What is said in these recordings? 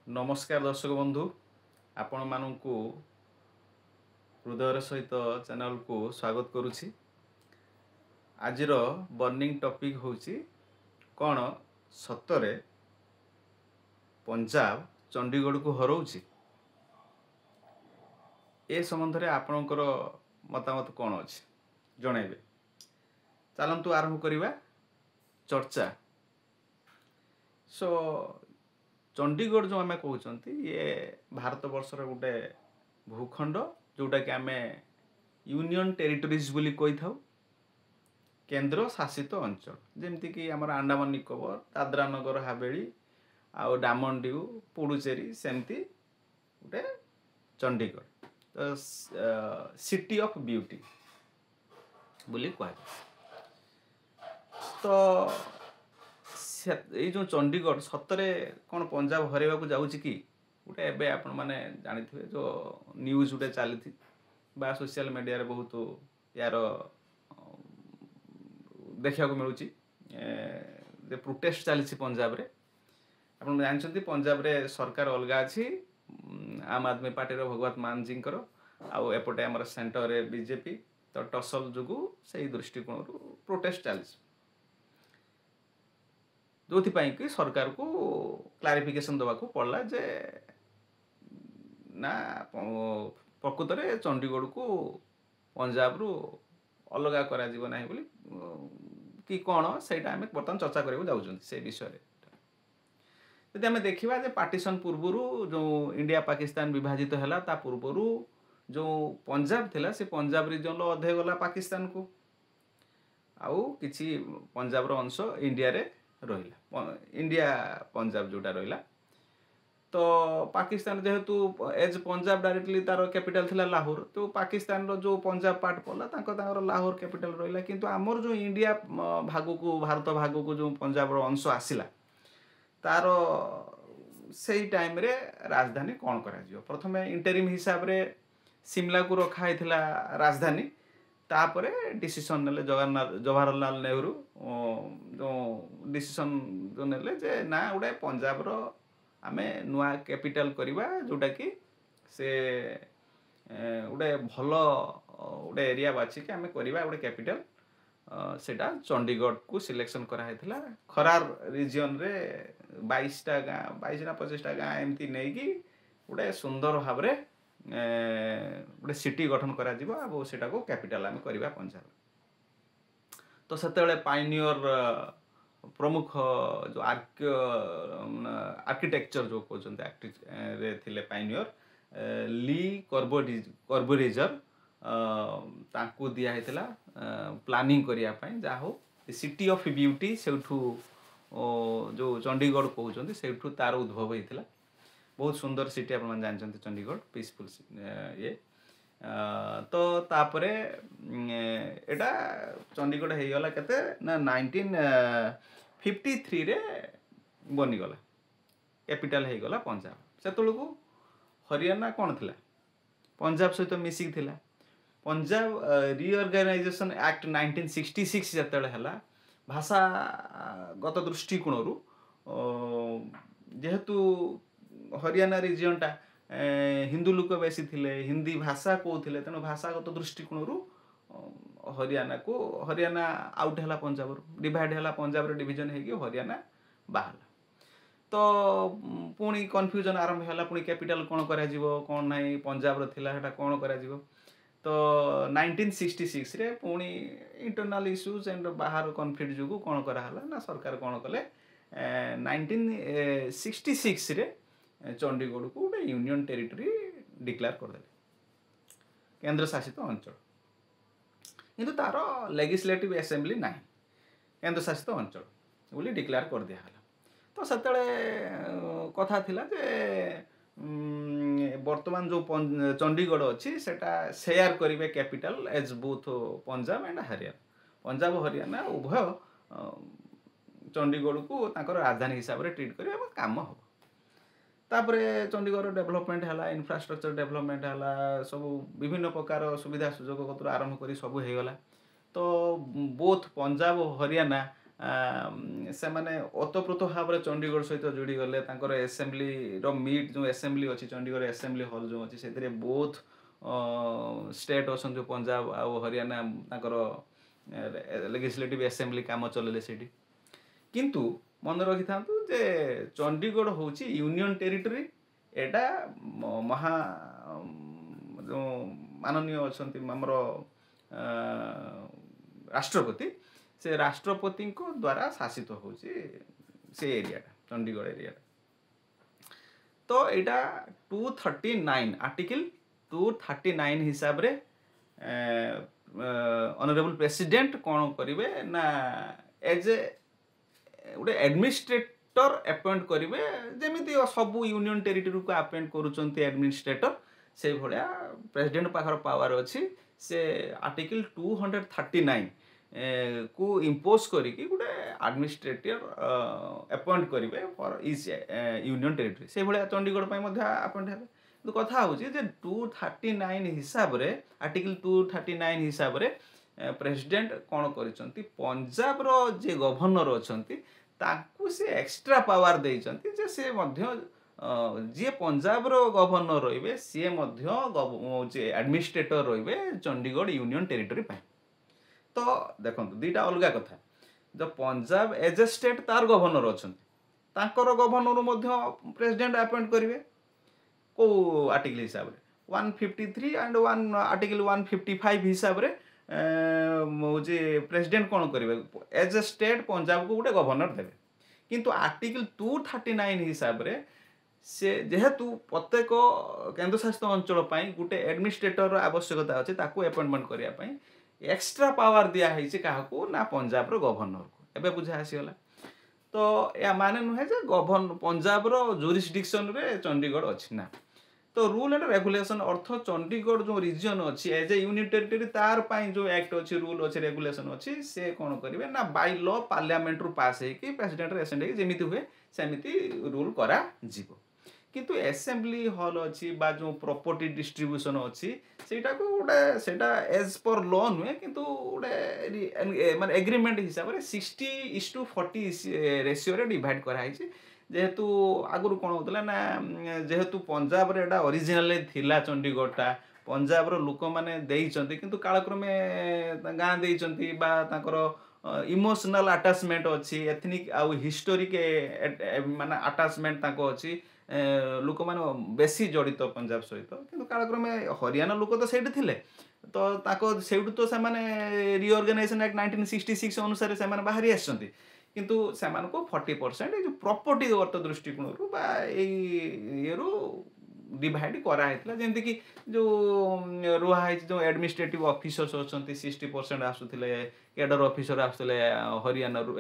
नमस्कार दर्शक बंधु आपण मानू हृदयर सहित चैनल को स्वागत करुछि। आज बर्निंग टॉपिक होची कौन सतरे पंजाब चंडीगढ़ को हरौछि ए संबंध में आपणकर मतामत कौन अच्छे जनइबे। चलतु आरंभ करिबा चर्चा। सो चंडीगढ़ जो आम कहते ये भारत वर्षर गोटे भूखंड जोटा कि आम यूनियन टेरिटोरीज बोली कही था, केंद्र शासित अंचल जमती कि आमर अंडमान निकोबर, दादरा नगर हावेली आउ डामन डीव, पुडुचेरी सेमती गोटे चंडीगढ़ तो सिटी ऑफ ब्यूटी बोली कह। तो ये जो चंडीगढ़ सतरे कौन पंजाब हरवा को जाऊँगी कि गोटे एवं आपण मैंने जानी जो न्यूज गोटे चली बा सोशल मीडिया रे बहुत यार देखा मिलूँ प्रोटेस्ट चली पंजाब रे। आप जानते पंजाब रे सरकार अलग अच्छी आम आदमी पार्टी भगवत मान जी आउ एपटे आम सेंटर रे बीजेपी तो टसल जो से दृष्टिकोण प्रोटेस्ट चली जो कि सरकार को क्लारिफिकेशन दवा को पड़ला जे ना प्रकृत में चंडीगढ़ को पंजाब रु अलग करा बोली कि कौन से बर्तमान चर्चा करने जाऊँ से विषय। यदि आम देखा पार्टीशन पूर्वर जो इंडिया पाकिस्तान विभाजित है ता पूर्वर जो पंजाब थिला से पंजाब रिजन अधे गला पाकिस्तान को आउ किछि पंजाब रो अंश इंडिया रे रहिला, इंडिया पंजाब जोटा रहिला। तो पाकिस्तान जेहेतु एज पंजाब डायरेक्टली तार कैपिटल थिला लाहौर, तो पाकिस्तान रो जो पंजाब पार्ट पड़ला तांकर लाहौर कैपिटल रहिला। किंतु आमर जो इंडिया भाग को भारत भाग को जो पंजाब रो अंश आसिला तार से टाइम रे राजधानी कौन करा जियो। प्रथम इंटरिम हिसाब रे शिमला को रखा हिथिला राजधानी, तापरे डिसीजन नेले जवाहरलाल नेहरू जो डिसीजन जो नेले जे ना गोटे पंजाब रो आमे नुआ कैपिटल करिबा जोटा कि से गोटे भल गोटे एरिया बाछि कि आमे करिबा गोटे कैपिटल सेटा चंडीगढ़ को सिलेक्शन करा हेथिला। खरार रीजन रे 22टा गाँ 22 ना 25टा गाँ एमती नै कि गोटे सुंदर भाव रे गोटे सिटी गठन करा जिवो आ सेटा को कैपिटल आमे करिबा पंजाब। तो सेतेबेले पाइनियर प्रमुख जो आर्किटेक्चर जो कहते रे थिले पाइनियर ली कर्बोरेजर तांको दिया हेतिला प्लानिंग करिया पई जा हो सिटी ऑफ ब्यूटी सेठू जो चंडीगढ़ कहउचंती सेठू तार उद्भव हेतिला। बहुत सुंदर सिटी आप जानते चंडीगढ़ पीसफुल ये। तो तापरे एटा चंडीगढ़ हो गला केते ना 1953 रे बनीगला कैपिटल हो गला पंजाब। से को हरियाणा कौन थिला पंजाब सहित मिसिक थिला। पंजाब रिऑर्गेनाइजेशन एक्ट 1966 जतले हला भाषागत दृष्टिकोण जेहेतु हरियाणा रिजन टा हिंदू लोक बेसी थिले, हिंदी भाषा कहते तेणु भाषागत दृष्टिकोण हरियाणा आउट है पंजाब डिवाइड है पंजाब रे डिवीजन है हरियाणा बाहर। तो पुणी कन्फ्यूजन आरंभ है पुणी कैपिटल कौन करा जिवो कौन नहीं पंजाब रो थिला हेटा कौन करा जिवो। तो 1966 रे पुणी इंटरनल इश्यूज एंड बाहर कन्फ्लिक्ट जो कौन करा हला ना सरकार कौन कले 1966 रे चंडीगढ़ को गोटे यूनियन टेरिटरी डिक्लेयर करदे केंद्र शासित अंचल। किंतु तार लेजिस्लेटिव असेंबली ना केंद्र शासित अंचल बोली डिक्लेयर कर दिया हला। तो सेतले कथा थिला जे वर्तमान जो चंडीगढ़ अच्छी सेटा शेयर करेंगे capital as both Punjab and Haryana. Punjab Haryana उभय चंडीगढ़ को ताकर राजधानी हिसाब से ट्रीट करेंगे काम हम। तापर चंडीगढ़ डेवलपमेंट है, इंफ्रास्ट्रक्चर डेवलपमेंट है, सब विभिन्न प्रकार सुविधा सुजोग आरंभ कर सब हो गला। तो बोथ पंजाब और हरियाणा ସେମାନେ ଓତପ୍ରୋତ ଭାବରେ ଚଣ୍ଡିଗଡ଼ ସହିତ ଯୋଡ଼ି ଗଲେ ତାଙ୍କର ଏସେମ୍ବଲିର ମିଟ୍ ଯେଉଁ ଏସେମ୍ବଲି ଅଛି ଚଣ୍ଡିଗଡ଼ ଏସେମ୍ବଲି ହଲ୍ ଯେଉଁ ଅଛି ସେଥିରେ ବୋଥ୍ ଷ୍ଟେଟ୍ ଅଛନ୍ତି ଯେଉଁ ପଞ୍ଜାବ ଆଉ ହରିୟାଣା ତାଙ୍କର ଲେଜିସ୍ଲେଟିଭ୍ ଏସେମ୍ବଲି କାମ ଚଲେଇଲେ ସେଇଠି। କିନ୍ତୁ ମନେ ରଖିଥାନ୍ତୁ ଯେ ଚଣ୍ଡିଗଡ଼ ହେଉଛି ୟୁନିୟନ୍ ଟେରିଟୋରୀ। ଏଇଟା ମହା ଯେଉଁ ମାନନୀୟ ଅଛନ୍ତି ଆମର ରାଷ୍ଟ୍ରପତି ସେ ରାଷ୍ଟ୍ରପତିଙ୍କ ଦ୍ୱାରା ଶାସିତ ହେଉଛି ସେ ଏରିଆଟା ଚଣ୍ଡିଗଡ଼ ଏରିଆଟା। ତ ଏଇଟା 239 ଆର୍ଟିକଲ୍ 239 ହିସାବରେ ଅନରେବୁଲ୍ ପ୍ରେସିଡେଣ୍ଟ କ'ଣ କରିବେ ନା ଏଜ୍ ଏ ଗୋଟେ ଆଡମିନିଷ୍ଟ୍ରେଟର ଆପଏଣ୍ଟ କରିବେ, ଯେମିତି ସବୁ ୟୁନିୟନ୍ ଟେରିଟୋରୀକୁ ଆପଏଣ୍ଟ କରୁଛନ୍ତି ଆଡମିନିଷ୍ଟ୍ରେଟର, ସେଇଭଳିଆ ପ୍ରେସିଡେଣ୍ଟ ପାଖର ପାୱାର ଅଛି। ସେ ଆର୍ଟିକଲ୍ 239 କୁ ଇମ୍ପୋଜ କରିକି ଗୋଟେ ଆଡମିନିଷ୍ଟ୍ରେଟର ଆପଏଣ୍ଟ କରିବେ ଫର୍ ଇଚ୍ ୟୁନିୟନ୍ ଟେରିଟୋରୀ। ସେଇଭଳିଆ ଚଣ୍ଡିଗଡ଼ ପାଇଁ ମଧ୍ୟ ଆପଏଣ୍ଟ ହେବେ। କିନ୍ତୁ କଥା ହେଉଛି ଯେ 239 ହିସାବରେ ଆର୍ଟିକଲ୍ 239 ହିସାବରେ ପ୍ରେସିଡେଣ୍ଟ କ'ଣ କରିଛନ୍ତି, ପଞ୍ଜାବର ଯିଏ ଗଭର୍ଣ୍ଣର ଅଛନ୍ତି ତାଙ୍କୁ ସେ ଏକ୍ସଟ୍ରା ପାୱାର ଦେଇଛନ୍ତି ଯେ ସେ ମଧ୍ୟ ଯିଏ ପଞ୍ଜାବର ଗଭର୍ଣ୍ଣର ରହିବେ ସିଏ ମଧ୍ୟ ଆଡମିନିଷ୍ଟ୍ରେଟର ରହିବେ ଚଣ୍ଡିଗଡ଼ ୟୁନିୟନ୍ ଟେରିଟୋରୀ ପାଇଁ। ତ ଦେଖନ୍ତୁ ଦୁଇଟା ଅଲଗା କଥା। ଯେ ପଞ୍ଜାବ ଏଜ୍ ଏ ଷ୍ଟେଟ୍ ତାର ଗଭର୍ଣ୍ଣର ଅଛନ୍ତି, ତାଙ୍କର ଗଭର୍ଣ୍ଣର ମଧ୍ୟ ପ୍ରେସିଡେଣ୍ଟ ଆପଏଣ୍ଟ କରିବେ କେଉଁ ଆର୍ଟିକଲ୍ ହିସାବରେ 153 ଆଣ୍ଡ ଆର୍ଟିକଲ୍ 155 ହିସାବରେ ହେଉଛି ପ୍ରେସିଡେଣ୍ଟ କ'ଣ କରିବେ ଏଜ୍ ଏ ଷ୍ଟେଟ୍ ପଞ୍ଜାବକୁ ଗୋଟେ ଗଭର୍ଣ୍ଣର ଦେବେ। କିନ୍ତୁ ଆର୍ଟିକଲ୍ 239 ହିସାବରେ ସେ ଯେହେତୁ ପ୍ରତ୍ୟେକ କେନ୍ଦ୍ରଶାସିତ ଅଞ୍ଚଳ ପାଇଁ ଗୋଟେ ଆଡମିନିଷ୍ଟ୍ରେଟରର ଆବଶ୍ୟକତା ଅଛି, ତାକୁ ଆପଏଣ୍ଟମେଣ୍ଟ କରିବା ପାଇଁ ଏକ୍ସଟ୍ରା ପାୱାର ଦିଆହେଇଛି କାହାକୁ ନା ପଞ୍ଜାବର ଗଭର୍ଣ୍ଣରକୁ। ଏବେ ବୁଝା ଆସିଗଲା। ତ ଏହା ମାନେ ନୁହେଁ ଯେ ପଞ୍ଜାବର ଜୁରିସଡିକ୍ସନରେ ଚଣ୍ଡିଗଡ଼ ଅଛି ନା। ତ ରୁଲ୍ ଆଣ୍ଡ ରେଗୁଲେସନ୍ ଅର୍ଥ ଚଣ୍ଡିଗଡ଼ ଯେଉଁ ରିଜିଅନ୍ ଅଛି ଏଜ୍ ଏ ୟୁନିୟନ୍ ଟେରିଟୋରୀ ତାର ପାଇଁ ଯେଉଁ ଆକ୍ଟ ଅଛି, ରୁଲ୍ ଅଛି, ରେଗୁଲେସନ୍ ଅଛି, ସେ କ'ଣ କରିବେ ନା ବାଇ ଲ ପାର୍ଲିଆମେଣ୍ଟରୁ ପାସ୍ ହେଇକି ପ୍ରେସିଡେଣ୍ଟର ଏସେଣ୍ଟ ହେଇକି ଯେମିତି ହୁଏ ସେମିତି ରୁଲ୍ କରାଯିବ। କିନ୍ତୁ ଏସେମ୍ବଲି ହଲ୍ ଅଛି ବା ଯେଉଁ ପ୍ରପର୍ଟି ଡିଷ୍ଟ୍ରିବ୍ୟୁସନ୍ ଅଛି ସେଇଟାକୁ ସେଇଟା ଏଜ୍ ପର୍ ଲ ନୁହେଁ, କିନ୍ତୁ ଗୋଟେ ମାନେ ଏଗ୍ରିମେଣ୍ଟ ହିସାବରେ 60:40 ରେସିଓରେ ଡିଭାଇଡ୍ କରାହେଇଛି। ଯେହେତୁ ଆଗରୁ କ'ଣ ହେଉଥିଲା ନା ଯେହେତୁ ପଞ୍ଜାବରେ ଏଇଟା ଅରିଜିନାଲି ଥିଲା ଚଣ୍ଡିଗଡ଼ଟା, ପଞ୍ଜାବର ଲୋକମାନେ ଦେଇଛନ୍ତି, କିନ୍ତୁ କାଳକ୍ରମେ ଗାଁ ଦେଇଛନ୍ତି ବା ତାଙ୍କର ଇମୋସନାଲ୍ ଆଟାଚମେଣ୍ଟ ଅଛି, ଏଥନିକ୍ ଆଉ ହିଷ୍ଟୋରିକ୍ ମାନେ ଆଟାଚମେଣ୍ଟ ତାଙ୍କ ଅଛି, ଲୋକମାନେ ବେଶୀ ଜଡ଼ିତ ପଞ୍ଜାବ ସହିତ। କିନ୍ତୁ କାଳକ୍ରମେ ହରିୟାଣା ଲୋକ ତ ସେଇଠି ଥିଲେ, ତ ତାଙ୍କ ସେଇଠୁ ତ ସେମାନେ ରିଅର୍ଗାନାଇଜେସନ୍ ଆକ୍ଟ 1966 ଅନୁସାରେ ସେମାନେ ବାହାରି ଆସିଛନ୍ତି। କିନ୍ତୁ ସେମାନଙ୍କୁ 40% ଏଇ ଯେଉଁ ପ୍ରପର୍ଟି ଗତ ଦୃଷ୍ଟିକୋଣରୁ ବା ଏଇ ଇଏରୁ ଡିଭାଇଡ୍ କରାହେଇଥିଲା। ଯେମିତିକି ଯେଉଁ ରୁହା ହେଇଛି ଯେଉଁ ଆଡମିନିଷ୍ଟ୍ରେଟିଭ୍ ଅଫିସର୍ସ ଅଛନ୍ତି 60% ଆସୁଥିଲେ, କ୍ୟାଡର ଅଫିସର ଆସୁଥିଲେ ହରିୟାଣାରୁ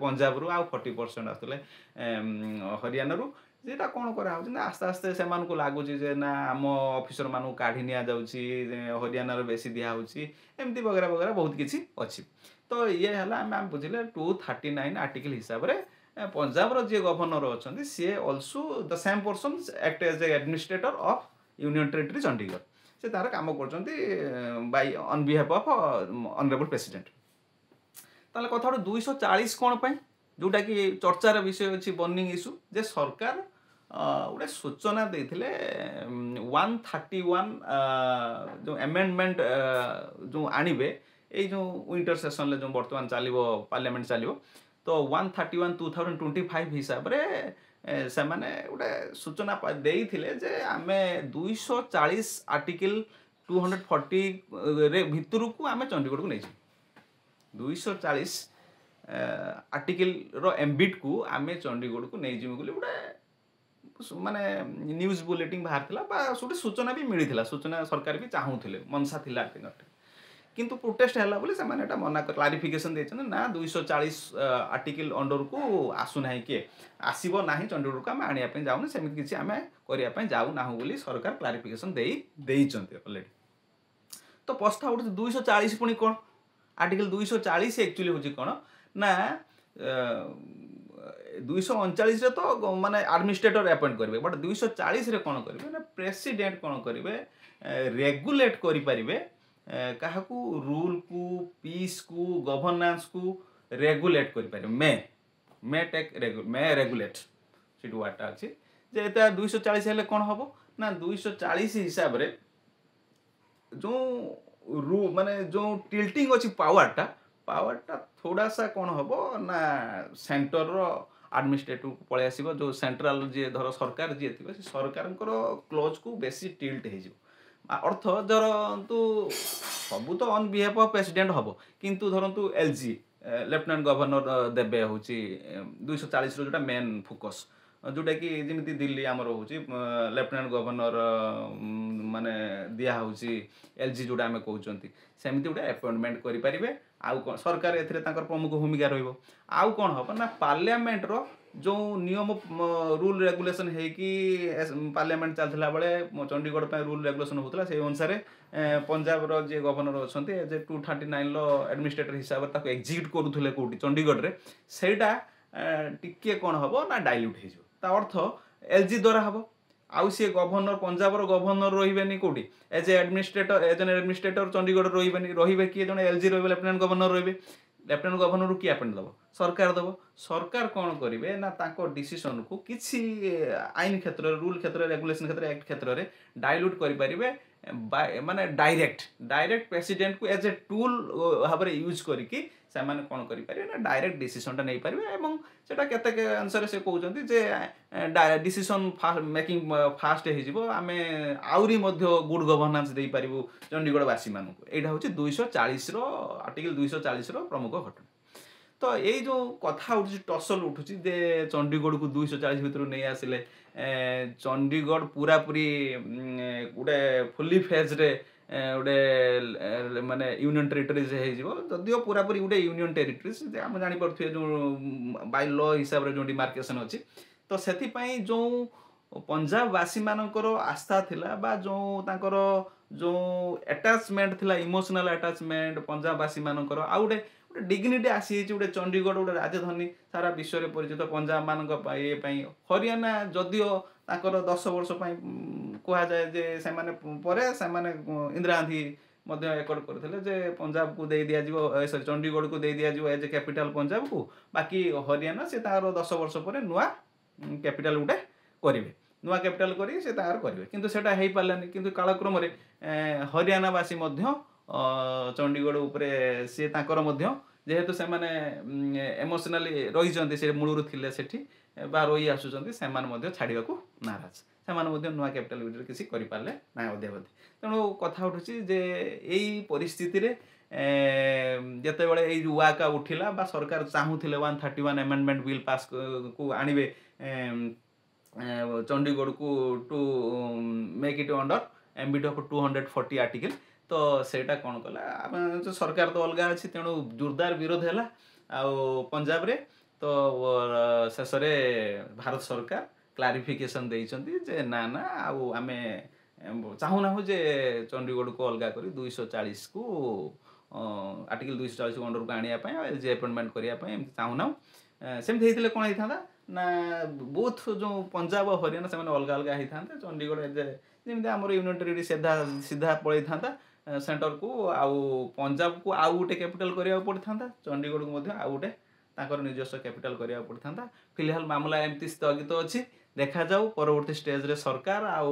ପଞ୍ଜାବରୁ, ଆଉ 40% ଆସୁଥିଲେ ହରିୟାଣାରୁ। ଯେଟା କ'ଣ କରାହେଉଛି ନା ଆସ୍ତେ ଆସ୍ତେ ସେମାନଙ୍କୁ ଲାଗୁଛି ଯେ ନା ଆମ ଅଫିସରମାନଙ୍କୁ କାଢ଼ି ନିଆଯାଉଛି, ହରିୟାଣାର ବେଶୀ ଦିଆହେଉଛି, ଏମିତି ବଗେରା ବଗେରା ବହୁତ କିଛି ଅଛି। ତ ଇଏ ହେଲା ଆମେ ବୁଝିଲେ 239 ଆର୍ଟିକଲ୍ ହିସାବରେ ପଞ୍ଜାବର ଯିଏ ଗଭର୍ଣ୍ଣର ଅଛନ୍ତି ସିଏ also the same person act age A administrator of union territory Chandigarh. ସେ ତାର କାମ କରୁଛନ୍ତି Bai on behalf of honourable president. ତାହେଲେ କଥା ଗୋଟେ 240 କ'ଣ ପାଇଁ, ଯେଉଁଟାକି ଚର୍ଚ୍ଚାର ବିଷୟ ଅଛି, ବର୍ଣ୍ଣିଂ ଇସ୍ୟୁ, ଯେ ସରକାର ଗୋଟେ ସୂଚନା ଦେଇଥିଲେ 131 ଯେଉଁ ଆମେଣ୍ଡମେଣ୍ଟ ଯେଉଁ ଆଣିବେ ଏଇ ଯେଉଁ ୱିଣ୍ଟର ସେସନ୍ରେ ଯେଉଁ ବର୍ତ୍ତମାନ ଚାଲିବ ପାର୍ଲିଆମେଣ୍ଟ ଚାଲିବ, ତ 131/2025 ହିସାବରେ ସେମାନେ ଗୋଟେ ସୂଚନା ଦେଇଥିଲେ ଯେ ଆମେ 240 ଆର୍ଟିକଲ୍ 240 ଭିତରକୁ ଆମେ ଚଣ୍ଡିଗଡ଼କୁ ନେଇଯିବୁ। 240 ଆର୍ଟିକଲ୍ର ଏମ୍ବିଟ୍କୁ ଆମେ ଚଣ୍ଡିଗଡ଼କୁ ନେଇଯିବୁ ବୋଲି ଗୋଟେ ମାନେ ନ୍ୟୁଜ୍ ବୁଲେଟିନ୍ ବାହାରିଥିଲା ବା ଗୋଟେ ସୂଚନା ବି ମିଳିଥିଲା, ସୂଚନା ସରକାର ବି ଚାହୁଁଥିଲେ, ମନସା ଥିଲା। କିନ୍ତୁ ପ୍ରୋଟେଷ୍ଟ ହେଲା ବୋଲି ସେମାନେ ଏଟା ମନା କ୍ଲାରିଫିକେସନ୍ ଦେଇଛନ୍ତି ନା 240 ଆର୍ଟିକଲ୍ ଅଣ୍ଡରକୁ ଆସୁନାହିଁ, କିଏ ଆସିବ ନାହିଁ ଚଣ୍ଡିଗଡ଼କୁ ଆମେ ଆଣିବା ପାଇଁ ଯାଉନି, ସେମିତି କିଛି ଆମେ କରିବା ପାଇଁ ଯାଉନାହୁଁ ବୋଲି ସରକାର କ୍ଲାରିଫିକେସନ୍ ଦେଇଛନ୍ତି ଅଲରେଡ଼ି। ତ ପ୍ରଶ୍ନ ଉଠୁଛି 240 ପୁଣି କ'ଣ? ଆର୍ଟିକଲ୍ 240 ଆକ୍ଚୁଆଲି ହେଉଛି କ'ଣ ନା 239ରେ ତ ମାନେ ଆଡମିନିଷ୍ଟ୍ରେଟର ଆପଏଣ୍ଟ କରିବେ, ବଟ୍ 240ରେ କ'ଣ କରିବେ ନା ପ୍ରେସିଡେଣ୍ଟ କ'ଣ କରିବେ ରେଗୁଲେଟ୍ କରିପାରିବେ କାହାକୁ, ରୁଲ୍କୁ, ପିସ୍କୁ, ଗଭର୍ଣ୍ଣାନ୍ସକୁ रेगुलेट कर मे रेगुलेट सीट वार्डटा अच्छी जे एटा 240 हेले कौन हम ना 240 हिसाब रे जो माने जो टिल्टिंग अच्छी पावरटा थोड़ा सा कौन हम ना सेंटर रो एडमिनिस्ट्रेटिव पळे आसीबो जो सेंट्रल जे धर सरकार जे थिबो से सरकार क्लोज को बेसी टिल्ट हे अर्थ धरतु सबू तो ऑन बिहाफ ऑफ प्रेसिडेंट हम किंतु धरतु एलजी लेफ्टिनेंट गवर्नर देबे हूँ 240 जोटा मेन फोकस जोटा कि जमी दिल्ली आमर हूँ लेफ्टिनेंट गवर्नर माने दिया हूँ एलजी जोटा आम कहते सेमती गोटे अपॉइंटमेंट करें आउ कौन सरकार ए प्रमुख भूमिका रहा कौन हम ना पार्लियामेंट रो जो नियम रूल रेगुलेशन है कि पार्लियामेंट चलता बेले चंडीगढ़ पे रूल रेगुलेशन होता से अनुसार पंजाब रो जे गवर्नर अच्छा जे 239 लो एडमिनिस्ट्रेटर हिसाब से एग्जिक्यूट करूले कौटी चंडीगढ़ रे सेटा टिके कौन हम ना डाइल्यूट हो अर्थ एलजी द्वारा हम आउ सी गवर्नर पंजाब गवर्नर रही कौटी as administrator an administrator Chandigarh रही किए जन एलजी रही लेफ्टिनेंट गवर्नर रही लेफ्टिनेंट गवर्नर किए अपॉइंट दब सरकार दब सरकार कौन करेंगे ना डिसीजन को किसी आईन क्षेत्र रूल क्षेत्र रेगुलेशन क्षेत्र एक्ट क्षेत्र में डाइल्यूट करें माने डायरेक्ट प्रेसिडेंट को एज ए टूल भाव में यूज करके ସେମାନେ କ'ଣ କରିପାରିବେ ନା ଡାଇରେକ୍ଟ ଡିସିସନଟା ନେଇପାରିବେ ଏବଂ ସେଇଟା କେତେ ଅନୁସାରେ ସେ କହୁଛନ୍ତି ଯେ ଡିସିସନ ମେକିଂ ଫାଷ୍ଟ ହେଇଯିବ ଆମେ ଆହୁରି ମଧ୍ୟ ଗୁଡ୍ ଗଭର୍ଣ୍ଣାନ୍ସ ଦେଇପାରିବୁ ଚଣ୍ଡୀଗଡ଼ବାସୀମାନଙ୍କୁ ଏଇଟା ହେଉଛି 240ର ଆର୍ଟିକଲ 240ର ପ୍ରମୁଖ ଘଟଣା ତ ଏଇ ଯେଉଁ କଥା ଉଠୁଛି ଟସଲ ଉଠୁଛି ଯେ ଚଣ୍ଡୀଗଡ଼କୁ 240 ଭିତରୁ ନେଇ ଆସିଲେ ଚଣ୍ଡୀଗଡ଼ ପୁରାପୁରି ଗୋଟେ ଫୁଲି ଫେଜ୍ରେ गोटे माने यूनियन टेरिटरीज जदिव पूरापूरी गोटे यूनियन टेरिटरीज आम जापे जो बाय लॉ हिसाब से जो डिमार्केशन अच्छी तो से जो पंजाबवासी मानकर आस्था थिला बा जो तांकर जो अटैचमेंट थिला इमोशनल अटैचमेंट पंजाबवासी मानकर आ गोटे डिग्निटी आसी गोटे चंडीगढ़ गोटे राजधानी सारा विश्व में परिचित पंजाब मान हरियाणा जदिव तांकर 10 वर्ष कहुए जे से इंदिरा गांधी एकर्ड करते जे पंजाब को दे दिया सॉरी चंडीगढ़ को दे दिया एज ए कैपिटल पंजाब को बाकी हरियाणा से 10 वर्ष पर नुआ कैपिटल गोटे करेंगे नुआ कैपिटल करेंगे से करेंगे किंतु सेटा हो पारानी किंतु कालक्रम हरियाणावासी चंडीगढ़ उपरे सी जेहेतु से इमोशनाली रही से मूलरू थिले सेठी बा रही आसुचंती से छाड़ा को नाराज से नुआ कैपिटल विड्रे किसी करें ना अध्यावधि तेणु कथा उठुची जे यही परिस्थिति रे जिते बड़े वाका उठिला बा सरकार चाहूले 131 अमेंडमेंट बिल पास को आणवे चंडीगढ़ को to make it under ambit of 240 article तो सेटा कौन कला सरकार तो अलग अच्छी तेणु जोरदार विरोध है पंजाब रे तो शेष भारत सरकार क्लारिफिकेशन देइचंती जे ना ना आम चाहूना जे चंडीगढ़ को अलग कर 240 को आर्टिकल 240 को अंडर को आने जे अपॉइंटमेंट करने चाहूना सेमती होते कौन होता ना बोथ जो पंजाब और हरियाणा से अलग अलग होता चंडीगढ़ जमी आम यूनियन टेरिटरी सीधा सीधा पड़े था सेंटर को आउ पंजाब को आउ गोटे कैपिटल करा पड़ता चंडीगढ़ को आउ गोटे निजस्व कैपिटल करा पड़ता फिलहाल मामला एमती स्थगित अच्छी देखा जाऊ परवर्ती स्टेज रे सरकार आउ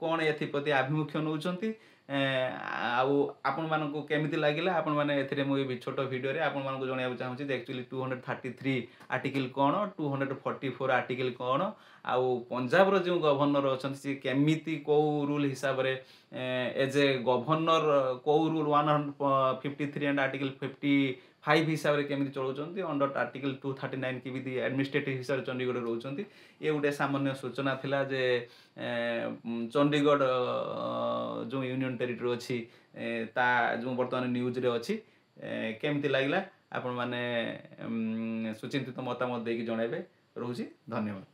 कौन एप्रति आभिमुख्य नौकरी आपण मानक केमिति लागिला आपण माने एथिरे मु छोट वीडियो रे आपण मानक जणाइबा चाहूची जे एक्चुअली 233 आर्टिकल कोन 244 आर्टिकल कोन आउ पंजाब रो जो गवर्नर अछन से केमिति को रूल हिसाब रे एज ए गवर्नर को रूल 153 एंड आर्टिकल 55 हिसाब रे केमिति चलाउछंती अंडर आर्टिकल 239 के विधि एडमिनिस्ट्रेटिव हिसाब रे चंडीगढ़ रहउछंती ये गोटे सामान्य सूचना थिला जे चंडीगढ़ जो यूनियन टेरिटरी अच्छी ता जो बर्तमान न्यूज रे अच्छी केमती लागला आपण माने सुचिंतित मतामत देकी जणाइबे रहउची धन्यवाद।